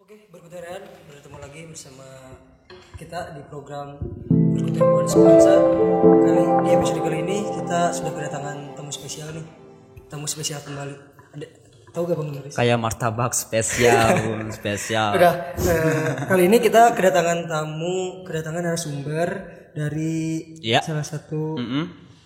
Oke, berkutarian bertemu lagi bersama kita di program Berkutarian Semansa. Di episode kali ini kita sudah kedatangan tamu spesial nih. Tamu spesial kembali. Tahu gak Bang Nuris? Kayak martabak spesial. Udah. Kali ini kita kedatangan narasumber dari salah satu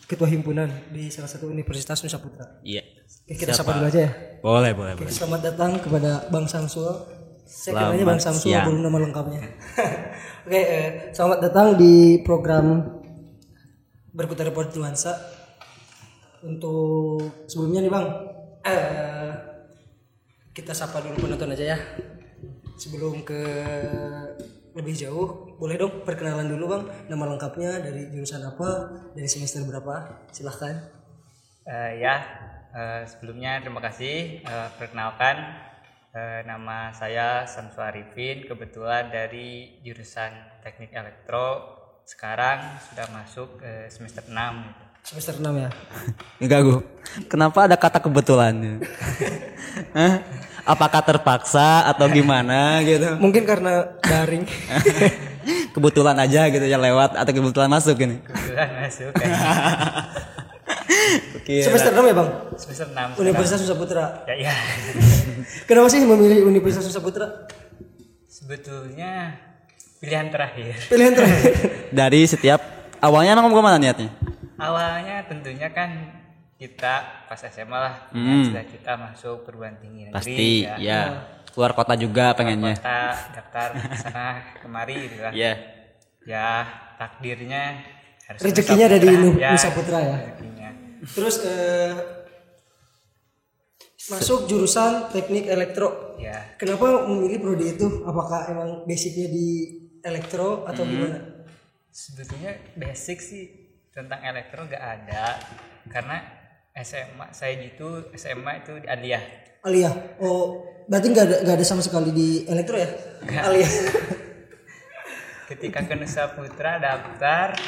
ketua himpunan di salah satu Universitas Nusa Putra. Iya. Kita sapa dulu aja ya. Boleh. Selamat datang kepada Bang Samsul. Saya kenalnya Bang Samsul, belum nama lengkapnya. Oke, selamat datang di program Berputar Report Nuansa. Untuk sebelumnya nih Bang, kita sapa dulu penonton aja ya. Sebelum ke lebih jauh, boleh dong perkenalan dulu Bang, nama lengkapnya, dari jurusan apa, dari semester berapa, silahkan. Sebelumnya terima kasih. Perkenalkan, nama saya Samsul Arifin, kebetulan dari jurusan Teknik Elektro. Sekarang sudah masuk semester 6. Semester 6 ya? Enggak gue. Kenapa ada kata kebetulan? Apakah terpaksa atau gimana gitu? Mungkin karena daring. Kebetulan aja gitu ya lewat atau kebetulan masuk ini? Kebetulan masuk. Semester 6 ya Bang? Semester 6. Universitas Nusa Putra. Ya. Kenapa sih memilih Universitas Nusa Putra? Sebetulnya pilihan terakhir. Dari setiap awalnya emang kemana niatnya? Awalnya tentunya kan kita pas SMA lah, cita-cita masuk perguruan tinggi negeri. Pasti ya. Keluar kota juga pengennya. Kota, daftar sana kemari gitu lah. Iya. Ya takdirnya harus Rezekinya ada di Nusa Putra ya. Rezekinya. Terus masuk jurusan Teknik Elektro. Ya. Kenapa memilih prodi itu? Apakah emang basicnya di elektro atau gimana? Sebetulnya basic sih tentang elektro gak ada, karena SMA saya gitu, SMA itu di Aliyah. Aliyah. Oh, berarti nggak ada sama sekali di elektro ya? Nggak. Aliyah. Ketika ke Nusa Putra daftar,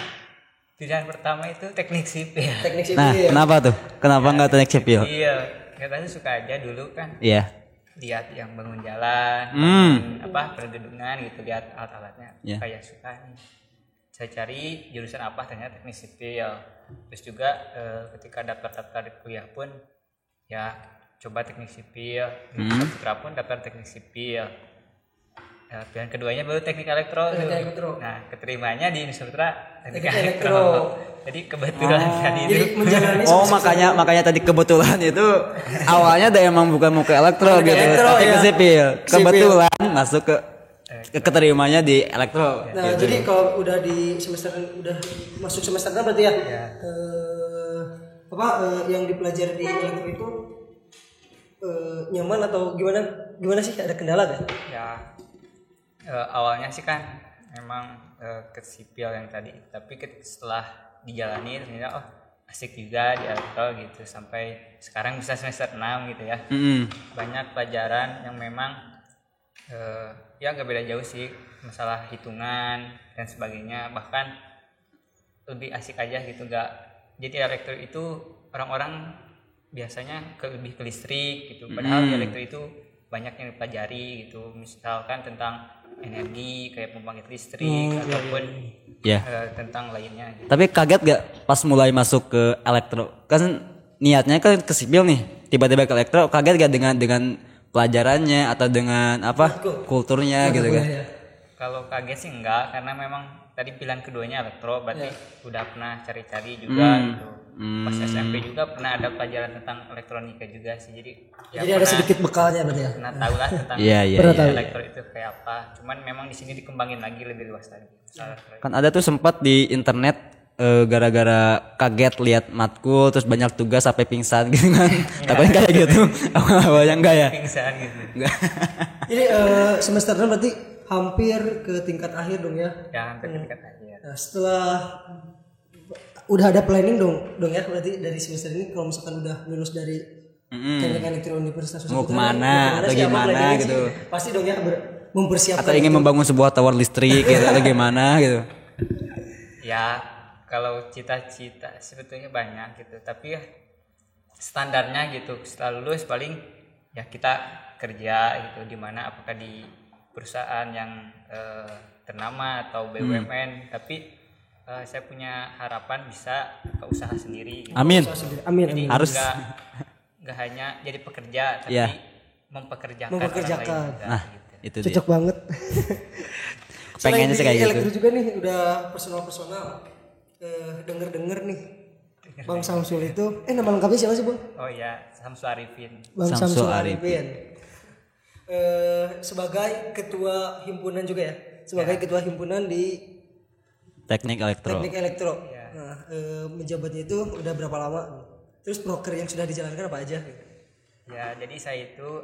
pilihan pertama itu teknik sipil. Teknik sipil. Nah, ya? kenapa tuh? Kenapa enggak teknik sipil? Iya, katanya suka aja dulu kan. Iya. Lihat yang bangun jalan, pergedungan gitu, lihat alat-alatnya, kayak suka nih. Saya cari jurusan apa, ternyata teknik sipil. Terus juga ketika daftar kuliah pun ya coba teknik sipil. Di Putra pun daftar teknik sipil. Pilihan keduanya baru teknik elektro. Nah, keterimanya di Nusa Putra teknik elektro. Jadi kebetulan tadi itu. makanya tadi kebetulan itu awalnya ada emang bukan mau ke elektro gitu, tapi ke sipil. Kebetulan masuk ke keterimanya di elektro. Nah, gitu. jadi kalau udah di semester udah masuk semester 6 berarti ya? Yang dipelajari di elektro itu nyaman atau gimana sih, ada kendala gak? Ya, awalnya sih kan memang ke sipil yang tadi, tapi setelah dijalani ternyata asik juga di elektro gitu, sampai sekarang bisa semester 6 gitu ya. Banyak pelajaran yang memang ya gak beda jauh sih, masalah hitungan dan sebagainya, bahkan lebih asik aja gitu. Jadi elektro itu orang-orang biasanya lebih ke listrik gitu, padahal di elektro itu banyak yang dipelajari gitu, misalkan tentang energi kayak pembangkit listrik ataupun tentang lainnya gitu. Tapi kaget gak pas mulai masuk ke elektro? Kan niatnya kan ke sipil nih, tiba-tiba ke elektro, kaget gak dengan pelajarannya atau dengan kulturnya gitu kan? Kalau kaget sih enggak, karena memang tadi pilihan keduanya elektro, berarti udah pernah cari-cari juga gitu. Pas SMP juga pernah ada pelajaran tentang elektronika juga sih, jadi ada sedikit bekalnya berarti ya. Pernah tahu lah tentang elektro itu kayak apa. Cuman memang di sini dikembangin lagi lebih luas lagi. Kan ada tuh sempat di internet gara-gara kaget lihat matkul terus banyak tugas sampai pingsan gitu kan. Takutnya kayak gitu. Awalnya enggak ya? Pingsan gitu. Jadi semester 6 berarti hampir ke tingkat akhir dong ya? Ya, hampir ke tingkat akhir. Nah, setelah udah ada planning dong ya, berarti dari semester ini kalau misalkan udah lulus dari Teknik Elektro Universitas mau kemana atau gimana gitu? Pasti dong ya mempersiapkan. Atau ingin membangun sebuah tower listrik gitu atau gimana gitu? Ya, kalau cita-cita sebetulnya banyak gitu, tapi ya standarnya gitu, setelah lulus paling ya kita kerja gitu, di mana apakah di perusahaan yang ternama atau BUMN, tapi saya punya harapan bisa buka usaha sendiri gitu. Amin. Amin. Jadi Harus. nggak hanya jadi pekerja tapi Iya. mempekerjakan Mempekerjakan. orang lain juga, Nah, gitu. itu dia. Cocok banget. Pengennya sih kayak gitu. Elektro juga nih udah personal. Denger nih Bang Samsul itu nama lengkapnya siapa sih Bang? Oh ya, Samsul Arifin. Bang Samsul Samsul Arifin. Arifin. Sebagai ketua himpunan juga ya. Sebagai ketua himpunan di Teknik elektro. Teknik Elektro. Ya. Nah, menjabatnya itu udah berapa lama? Terus proker yang sudah dijalankan apa aja? Ya, jadi saya itu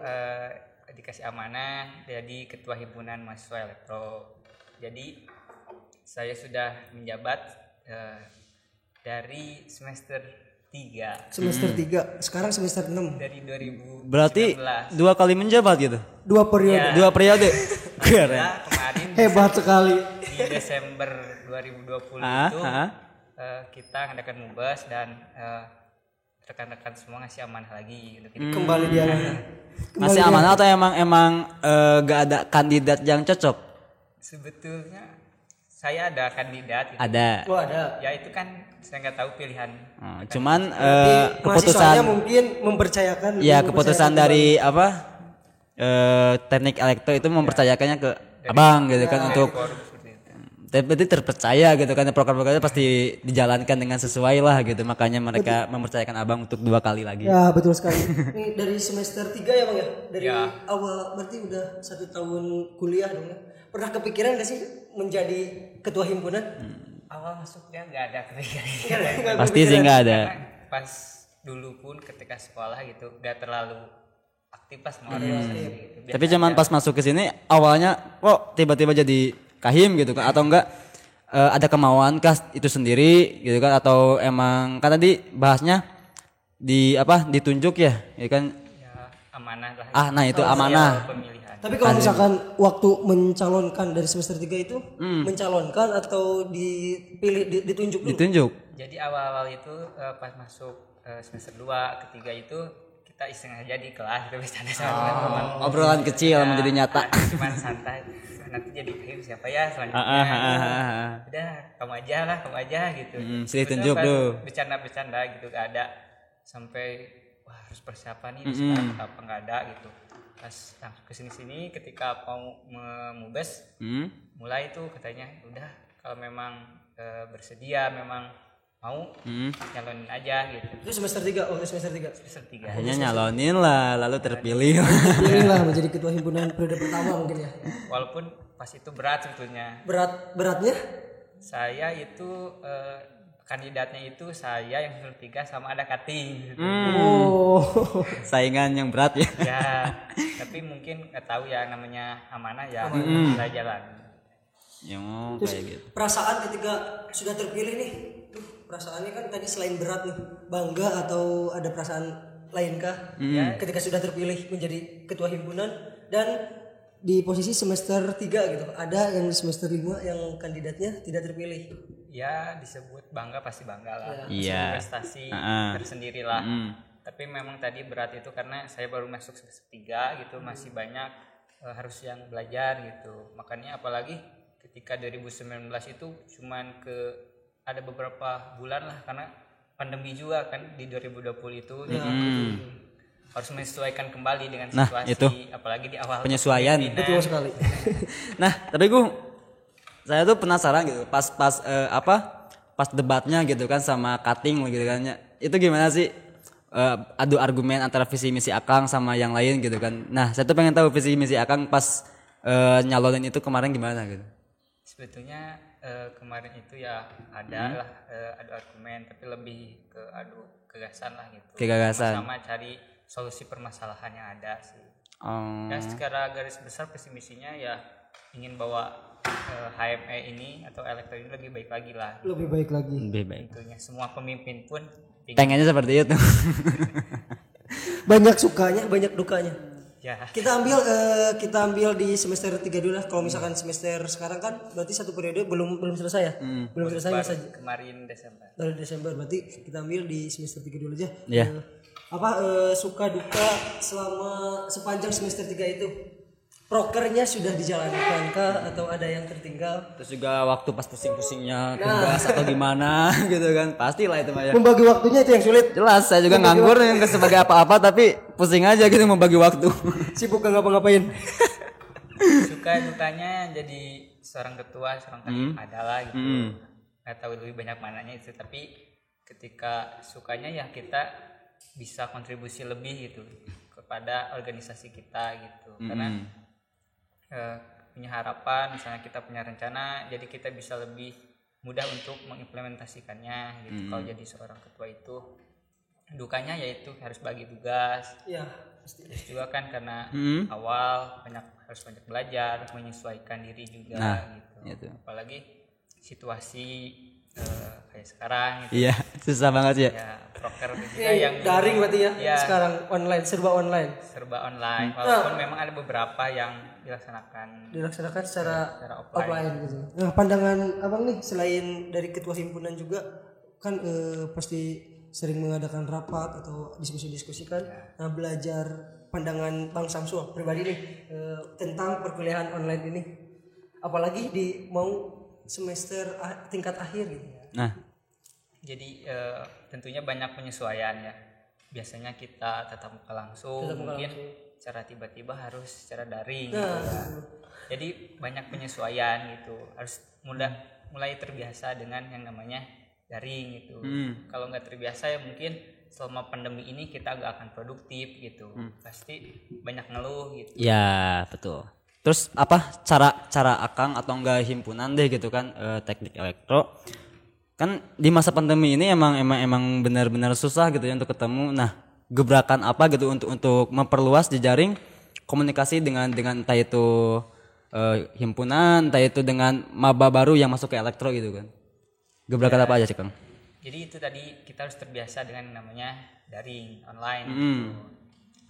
dikasih amanah jadi ketua himpunan mahasiswa elektro. Jadi saya sudah menjabat dari semester 3 Semester 3, sekarang semester 6. dari 2019. Berarti 2 kali menjabat gitu. 2 periode. Ya. 2 periode. Keren. Ya, kemarin Hebat sekali. di Desember 2020 itu kita ngadakan mubas dan rekan-rekan semua ngasih amanah lagi gitu. Kembali dia. Masih amanah atau emang gak ada kandidat yang cocok? Sebetulnya saya ada kandidat gitu. Ada. Oh, ada. Ya itu kan saya nggak tahu pilihan. Cuman Mahasiswanya keputusan mungkin mempercayakan. ya keputusan dari apa teknik elektro itu mempercayakannya ke abang gitu kan untuk Forum seperti itu. berarti terpercaya gitu kan program-programnya pasti dijalankan dengan sesuai lah gitu, makanya mereka mempercayakan abang untuk 2 kali lagi. Ya betul sekali. Ini dari semester 3 ya Bang ya? Dari Ya. awal berarti udah 1 tahun kuliah dong ya? Pernah kepikiran gak sih menjadi ketua himpunan? Awal masuknya nggak ada kepikiran. Pasti sih nggak ada. Karena pas dulu pun ketika sekolah gitu nggak terlalu aktif pas mau gitu. Tapi cuman pas masuk ke sini awalnya kok tiba-tiba jadi kahim gitu kan, atau enggak ada kemauan kah itu sendiri gitu kan, atau emang kan tadi bahasnya ditunjuk ya kan. Ya amanah lah. Nah itu amanah. Pemilihan. Tapi kalau misalkan waktu mencalonkan dari semester 3 itu mencalonkan atau dipilih ditunjuk dulu? Ditunjuk. Jadi awal-awal itu pas masuk semester 2 ketiga itu kita iseng aja di kelas gitu bercanda sama teman-teman. Obrolan kecil menjadi nyata. Cuman santai. Nanti jadi kahim siapa ya selanjutnya. Udah kamu aja gitu. Silih Terus tunjuk pas tuh. Bercanda gitu gak ada sampai wah harus persiapan nih sekarang apa nggak ada gitu. Pas kesini ketika mau memubes mulai tuh katanya udah kalau memang bersedia memang mau nyalonin aja gitu. Itu semester 3, semester 3. Semester 3. Akhirnya nyalonin lah, lalu terpilih. Inilah menjadi ketua himpunan periode pertama mungkin ya. Walaupun pas itu berat sebetulnya. Beratnya? Saya itu kandidatnya itu saya yang semester 3 sama ada cutting gitu. Oh. Saingan yang berat ya. Ya, tapi mungkin nggak tahu ya namanya amanah ya mulai jalan. Ya mau Terus kayak gitu. perasaan ketika sudah terpilih nih, perasaannya kan tadi selain berat nih, bangga atau ada perasaan lainkah ketika sudah terpilih menjadi ketua himpunan dan di posisi semester 3 gitu, ada yang semester 5 yang kandidatnya tidak terpilih. Ya disebut bangga pasti bangga lah. Iya. Prestasi tersendiri lah. Tapi memang tadi berat itu karena saya baru masuk semester 3 gitu, masih banyak harus yang belajar gitu. Makanya apalagi ketika 2019 itu cuman ada beberapa bulan lah karena pandemi juga kan di 2020 itu. Jadi harus menyesuaikan kembali dengan situasi itu. apalagi di awal Penyesuaian. Betul sekali. Nah, tapi saya tuh penasaran gitu pas debatnya gitu kan sama cutting gitu kan ya. Itu gimana sih adu argumen antara visi misi Akang sama yang lain gitu kan. Nah, saya tuh pengen tahu visi misi Akang pas nyalonin itu kemarin gimana gitu. Sebetulnya kemarin itu ya ada lah adu argumen tapi lebih ke adu gagasan lah gitu. Gagasan. Sama cari solusi permasalahan yang ada sih. Ya Oh. secara garis besar visi misinya ya ingin bawa HME ini atau elektro ini lebih baik lagi lah. Lebih baik lagi. Lebih baik. Tentunya semua pemimpin pun Pengennya seperti itu. Banyak sukanya, banyak dukanya. ya Kita ambil di semester 3 dulu lah. Kalau misalkan semester sekarang kan berarti satu periode belum selesai ya. Belum selesai masa kemarin Desember. dari Desember, berarti kita ambil di semester 3 dulu aja. Iya. Suka duka selama sepanjang semester 3 itu. prokernya sudah dijalankan kah atau ada yang tertinggal? Terus juga waktu pas pusing-pusingnya tugas atau gimana gitu kan. Pastilah itu Maya. Membagi waktunya itu yang sulit. Jelas saya juga nganggur yang nggak sebagai apa-apa tapi pusing aja gitu membagi waktu. Sibuk nggak ngapa-ngapain. Suka dukanya jadi seorang ketua, seorang kadin adalah gitu. Nggak tahu lebih banyak mananya itu, tapi ketika sukanya ya kita bisa kontribusi lebih gitu kepada organisasi kita gitu. Karena punya harapan, misalnya kita punya rencana, jadi kita bisa lebih mudah untuk mengimplementasikannya gitu. Kalau jadi seorang ketua itu dukanya yaitu harus bagi tugas. Iya. Terus juga kan karena awal harus banyak belajar, menyesuaikan diri juga gitu. Apalagi situasi kayak sekarang gitu. Iya, susah banget ya. Ya, proker juga yang daring berarti ya. Ya. Sekarang online, serba online. Walaupun memang ada beberapa yang Dilaksanakan secara offline. offline gitu. Nah, pandangan Abang nih selain dari ketua himpunan juga kan pasti sering mengadakan rapat atau diskusi-diskusi kan. Nah, belajar pandangan Bang Samsul pribadi nih tentang perkuliahan online ini. Apalagi di mau semester tingkat akhir gitu ya. Nah, jadi tentunya banyak penyesuaian ya. Biasanya kita tatap muka langsung, mungkin secara tiba-tiba harus secara daring gitu ya. Jadi banyak penyesuaian gitu. Harus mulai terbiasa dengan yang namanya daring gitu. Kalau nggak terbiasa ya mungkin selama pandemi ini kita nggak akan produktif gitu. Pasti banyak ngeluh gitu. ya betul. Terus apa cara Akang atau enggak himpunan deh gitu kan teknik elektro kan di masa pandemi ini emang benar-benar susah gitu ya untuk ketemu. Nah, gebrakan apa gitu untuk memperluas jejaring komunikasi dengan entah itu himpunan, entah itu dengan maba baru yang masuk ke elektro gitu kan. Gebrakan apa aja sih Kang? Jadi itu tadi kita harus terbiasa dengan namanya daring online.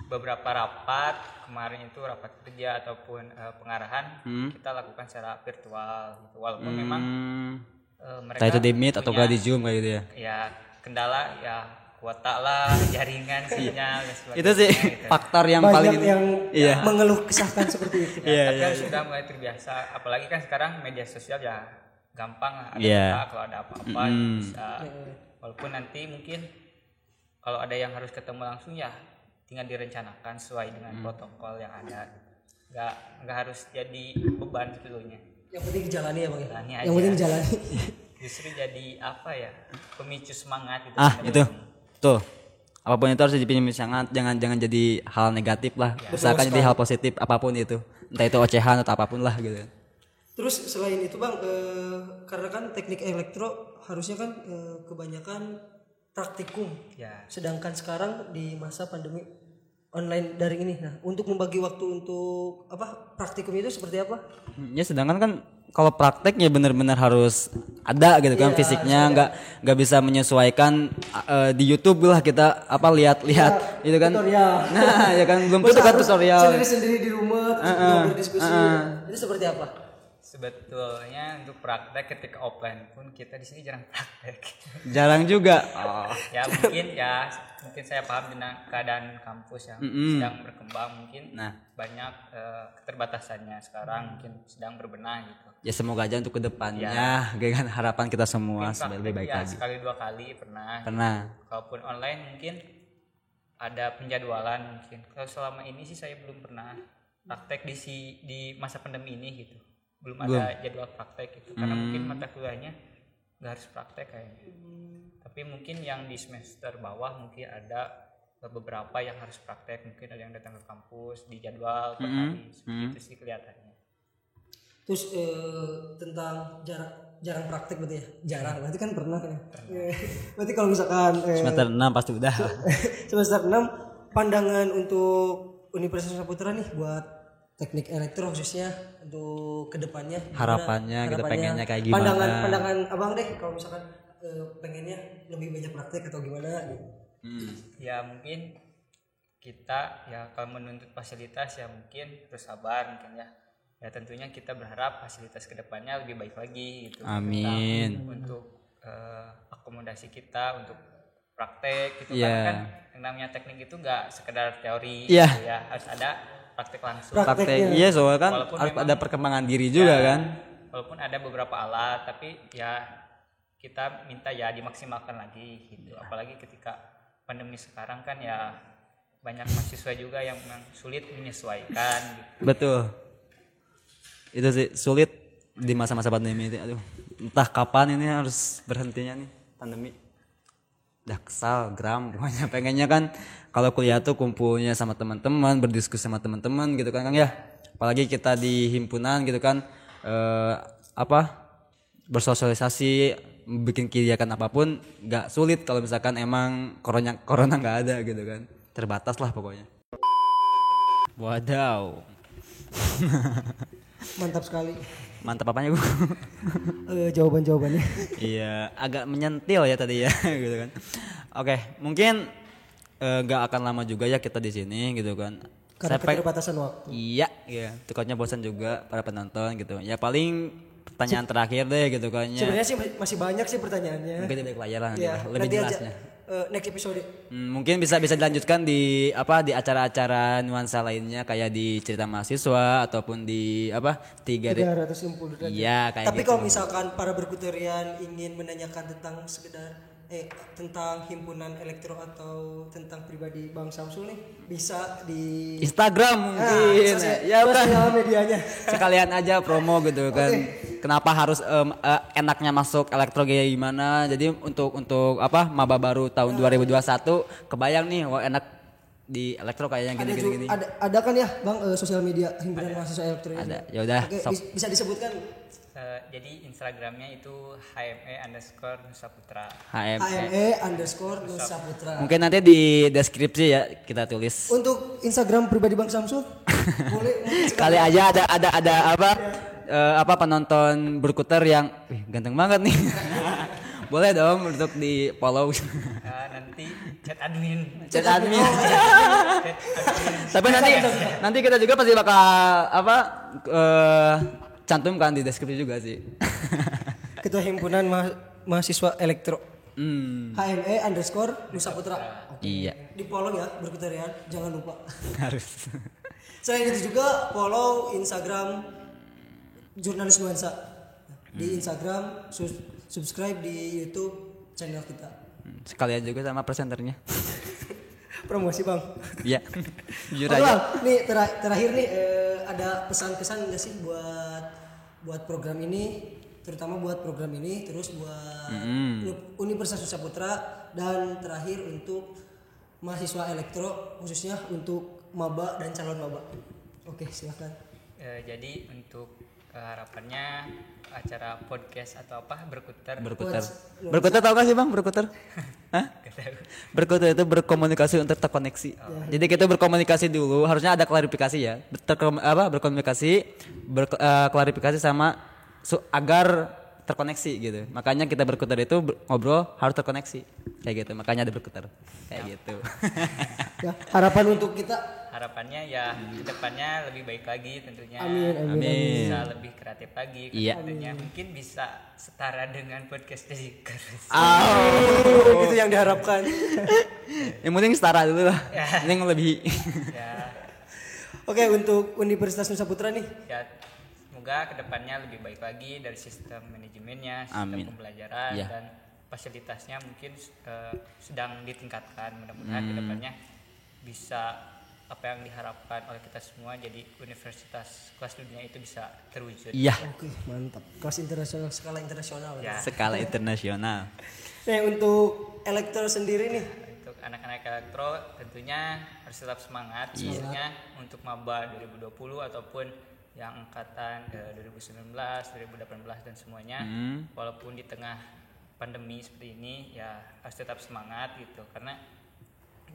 Beberapa rapat kemarin itu rapat kerja ataupun pengarahan kita lakukan secara virtual gitu. Walaupun memang mereka Entah itu di Meet atau di Zoom kayak gitu ya. Ya kendala ya kuota lah, jaringan, sinyal dan sebagainya. Itu sih gitu. faktor yang Banyak paling yang mengeluh kesahkan seperti itu. Tapi kan sudah mulai terbiasa. Apalagi kan sekarang media sosial ya gampang lah. Ada kita, kalau ada apa-apa bisa. Walaupun nanti mungkin kalau ada yang harus ketemu langsung ya tinggal direncanakan sesuai dengan protokol yang ada. Nggak harus jadi beban sebetulnya. Yang penting jalani ya Bang. Jalani Yang aja. penting jalani. Justru jadi apa ya, pemicu semangat gitu. Itu tuh apapun itu harus dipinjam sangat, jangan jadi hal negatif lah. Usahakan jadi hal positif apapun itu, entah itu ocehan atau apapun lah gitu. Terus selain itu Bang, karena kan teknik elektro harusnya kan kebanyakan praktikum. Ya. Sedangkan sekarang di masa pandemi online daring ini, nah untuk membagi waktu untuk praktikum itu seperti apa? Ya sedangkan kan kalau prakteknya benar-benar harus ada gitu kan fisiknya, nggak bisa menyesuaikan di YouTube lah kita lihat gitu kan. Tutorial. Nah ya kan belum tentu kan tutorial. Sendiri di rumah berdiskusi. Itu seperti apa? Sebetulnya untuk praktek ketika offline pun kita di sini jarang praktek. Jarang juga. Ya mungkin saya paham dengan keadaan kampus yang sedang berkembang, mungkin banyak keterbatasannya sekarang, mungkin sedang berbenah gitu. Ya semoga aja untuk kedepannya dengan harapan kita semua supaya lebih baik lagi. Sekali dua kali pernah. Kalaupun online mungkin ada penjadwalan mungkin. Kalau selama ini sih saya belum pernah praktek di masa pandemi ini gitu. Belum ada jadwal praktek gitu, karena mungkin mata kuliahnya nggak harus praktek kayaknya. Tapi mungkin yang di semester bawah mungkin ada beberapa yang harus praktek, mungkin ada yang datang ke kampus di jadwal per hari, seperti itu sih kelihatannya. Terus tentang jarang praktek berarti ya? Berarti kan pernah ya? Berarti kalau misalkan semester 6 pasti udah. Semester 6 pandangan untuk Universitas Saputra nih buat teknik elektro khususnya untuk kedepannya harapannya kita pengennya kayak gimana, pandangan abang deh kalau misalkan pengennya lebih banyak praktek atau gimana gitu. Ya mungkin kita ya kalau menuntut fasilitas ya mungkin terus sabar mungkin ya tentunya kita berharap fasilitas kedepannya lebih baik lagi gitu. Amin. Untuk akomodasi kita untuk praktek gitu. Karena kan yang namanya teknik itu nggak sekedar teori gitu ya, harus ada praktek langsung. Praktek iya soalnya kan Walaupun harus memang- ada perkembangan diri juga Ya, kan. Walaupun ada beberapa alat, tapi ya kita minta ya dimaksimalkan lagi gitu. Apalagi ketika pandemi sekarang kan ya banyak mahasiswa juga yang memang sulit menyesuaikan gitu. Betul. Itu sih sulit di masa-masa pandemi itu. Aduh, entah kapan ini harus berhentinya nih pandemi. Udah kesal, geram, pokoknya pengennya kan kalau kuliah tuh kumpulnya sama teman-teman, berdiskusi sama teman-teman gitu kan Kang ya. Apalagi kita di himpunan gitu kan bersosialisasi, bikin kegiatan apapun nggak sulit kalau misalkan emang corona nggak ada gitu kan. Terbatas lah pokoknya. Wadaw. Mantap sekali Mantap apanya gue? jawaban-jawabannya. Iya, agak menyentil ya tadi ya gitu kan. Oke, mungkin nggak akan lama juga ya kita di sini gitu kan. Karena Saya keterbatasan waktu. Iya, iya. Takutnya bosan juga para penonton gitu. Ya paling pertanyaan terakhir deh gitu kan ya. Sebenarnya sih masih banyak sih pertanyaannya. Mungkin di balik layar lah Iya, gitu, lebih nanti aja, jelasnya. next episode. Mungkin bisa dilanjutkan di di acara-acara nuansa lainnya kayak di cerita mahasiswa ataupun di 360 derajat. Iya, kayak Tapi gitu. kalau misalkan para berkuterian ingin menanyakan tentang tentang himpunan elektro atau tentang pribadi Bang Samsul nih, bisa di Instagram mungkin. Ya kan. sosial medianya. Sekalian aja promo gitu kan. Kenapa harus enaknya masuk elektro kayak gimana? Jadi untuk maba baru tahun 2021 kebayang nih wah enak di elektro kayaknya Ada gini. ada kan ya Bang sosial media himpunan mahasiswa elektro ini? Ada. Ya udah, Oke, sok. bisa disebutkan Jadi Instagramnya itu HME_Nusa Putra. HME_Nusa Putra. Mungkin nanti di deskripsi ya kita tulis. Untuk Instagram pribadi Bang Samsul boleh Kali aja ada penonton berkuter yang ganteng banget nih. Boleh dong untuk di follow. Nanti chat admin. Chat admin. Tapi nanti kita juga pasti bakal cantumkan di deskripsi juga sih. Ketua himpunan mahasiswa elektro Hmm, HME_Nusa Putra. iya, Di follow ya berkuterian, jangan lupa. harus. Selain itu juga follow Instagram Jurnalis Nuansa. Di Instagram, subscribe di YouTube channel kita. Sekalian juga sama presenternya. Promosi Bang. Iya. Jujur Oke aja. Bang, nih terakhir nih ada pesan-pesan nggak sih buat program ini, terutama buat program ini, terus buat Universitas Nusa Putra, dan terakhir untuk mahasiswa elektro, khususnya untuk maba dan calon maba. Oke, silakan. Jadi untuk harapannya acara podcast atau berkuter. Berkuter tahu gak sih Bang berkuter? Hah? Berkuter itu berkomunikasi untuk terkoneksi. Jadi kita berkomunikasi dulu, harusnya ada klarifikasi ya. Berkomunikasi, klarifikasi sama agar terkoneksi gitu. Makanya kita berkuter itu ngobrol harus terkoneksi. Kayak gitu. Makanya ada berkuter. Kayak gitu. Ya, harapan untuk kita. Harapannya ya kedepannya lebih baik lagi tentunya. Amin. Bisa lebih kreatif lagi. Iya. Tentunya mungkin bisa setara dengan podcast Jazikers. Itu yang diharapkan. Yang penting setara dulu lah. Yang lebih. Ya, Oke, untuk Universitas Nusa Putra nih. ya semoga kedepannya lebih baik lagi dari sistem manajemennya, sistem Amin. pembelajaran Iya. dan fasilitasnya mungkin sedang ditingkatkan. Mudah-mudahan kedepannya bisa apa yang diharapkan oleh kita semua, jadi universitas kelas dunia itu bisa terwujud. Iya. Oke, mantap. Kelas internasional, skala internasional. Ya. Skala internasional. Nah, untuk elektro sendiri nih, Untuk anak-anak elektro tentunya harus tetap semangat, khususnya untuk maba 2020 ataupun yang angkatan 2019, 2018 dan semuanya. Walaupun di tengah pandemi seperti ini ya harus tetap semangat gitu, karena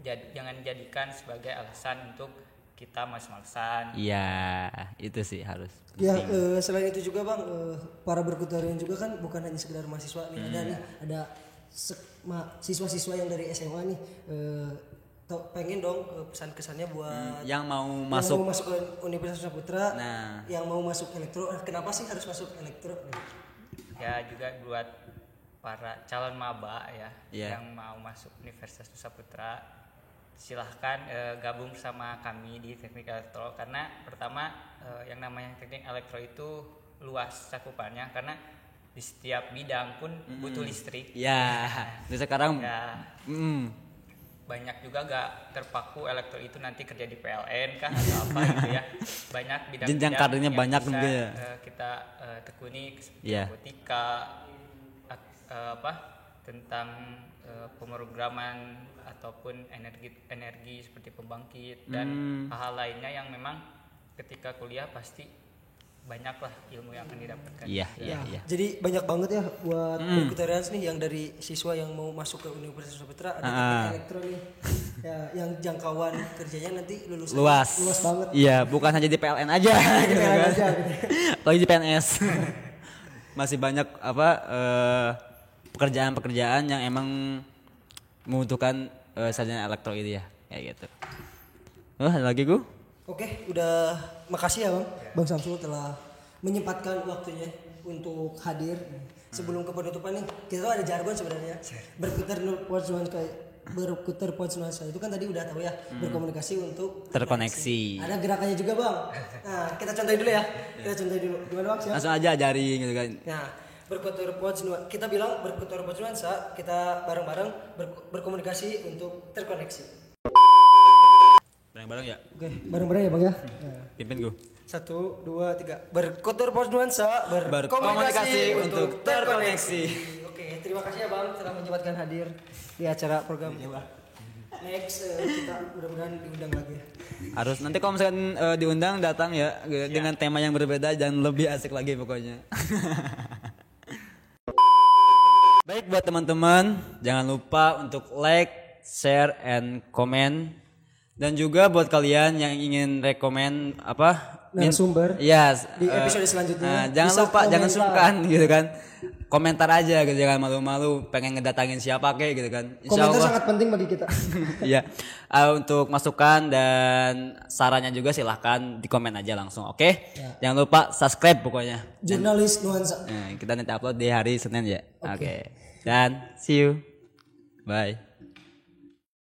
jangan dijadikan sebagai alasan untuk kita males-malesan. Iya, itu sih harus. ya selain itu juga Bang, para berkuterian juga kan bukan hanya sekedar mahasiswa nih, ada siswa-siswa yang dari SMA nih, pengen dong pesan kesannya buat Yang mau yang masuk mau masuk ke Universitas Nusa Putra, Nah. yang mau masuk elektro, kenapa sih harus masuk elektro? Ya juga buat para calon maba ya Iya. yang mau masuk Universitas Nusa Putra, silahkan gabung sama kami di teknik elektro, karena pertama yang namanya teknik elektro itu luas cakupannya, karena di setiap bidang pun butuh listrik. Ya, di sekarang Ya, banyak juga gak terpaku elektro itu nanti kerja di PLN kah atau apa gitu ya. Banyak bidang-bidang Jenjang karirnya yang banyak bisa juga ya. kita tekuni seperti Iya. robotika, tentang pemrograman ataupun energi seperti pembangkit dan hal-hal lainnya yang memang ketika kuliah pasti banyak lah ilmu yang akan didapatkan. Iya. Jadi banyak banget ya buat Berkutarians nih yang dari siswa yang mau masuk ke Universitas Saputra ada teknik elektro nih. Ya, yang jangkauan kerjanya nanti luas banget. Iya, bukan hanya di PLN aja gitu PLN kan. aja, gitu. Apalagi di PNS. Masih banyak pekerjaan-pekerjaan yang emang membutuhkan sarjana elektro itu ya, kayak gitu. Ada lagi gue? Oke, udah makasih ya Bang Samsul telah menyempatkan waktunya untuk hadir. Sebelum ke penutupan nih, kita tuh ada jargon sebenarnya. Berputar pods nuansa itu kan tadi udah tahu ya, berkomunikasi untuk Terkoneksi. Ada gerakannya juga Bang. Nah, kita contohin dulu ya. Gimana Bang? Siap? Langsung aja ajarin gitu kan. Nah, berputar pods nuansa. Kita bilang berputar pods nuansa, kita bareng-bareng berkomunikasi untuk terkoneksi. Bareng-bareng ya. Oke, bareng-bareng ya Bang ya. Pimpin gue. 1, 2, 3. Berkotor pos nuansa Berkomunikasi untuk terkoneksi. Oke, terima kasih ya Bang telah menyempatkan hadir di acara program kita. Next kita mudah-mudahan diundang lagi. Harus nanti kalau misalkan diundang datang ya dengan tema yang berbeda dan lebih asik lagi pokoknya. Baik buat teman-teman, jangan lupa untuk like, share, and comment. Dan juga buat kalian yang ingin rekomen narasumber iya, di episode selanjutnya. jangan lupa, jangan sungkan gitu kan. Komentar aja gitu, jangan malu-malu pengen ngedatangin siapa kek gitu kan. Komentar sangat penting bagi kita. Iya. Untuk masukan dan sarannya juga silahkan di komen aja langsung, oke? Ya. Jangan lupa subscribe pokoknya. Jurnalis nuansa. Kita nanti upload di hari Senin ya. Oke. Dan see you. Bye.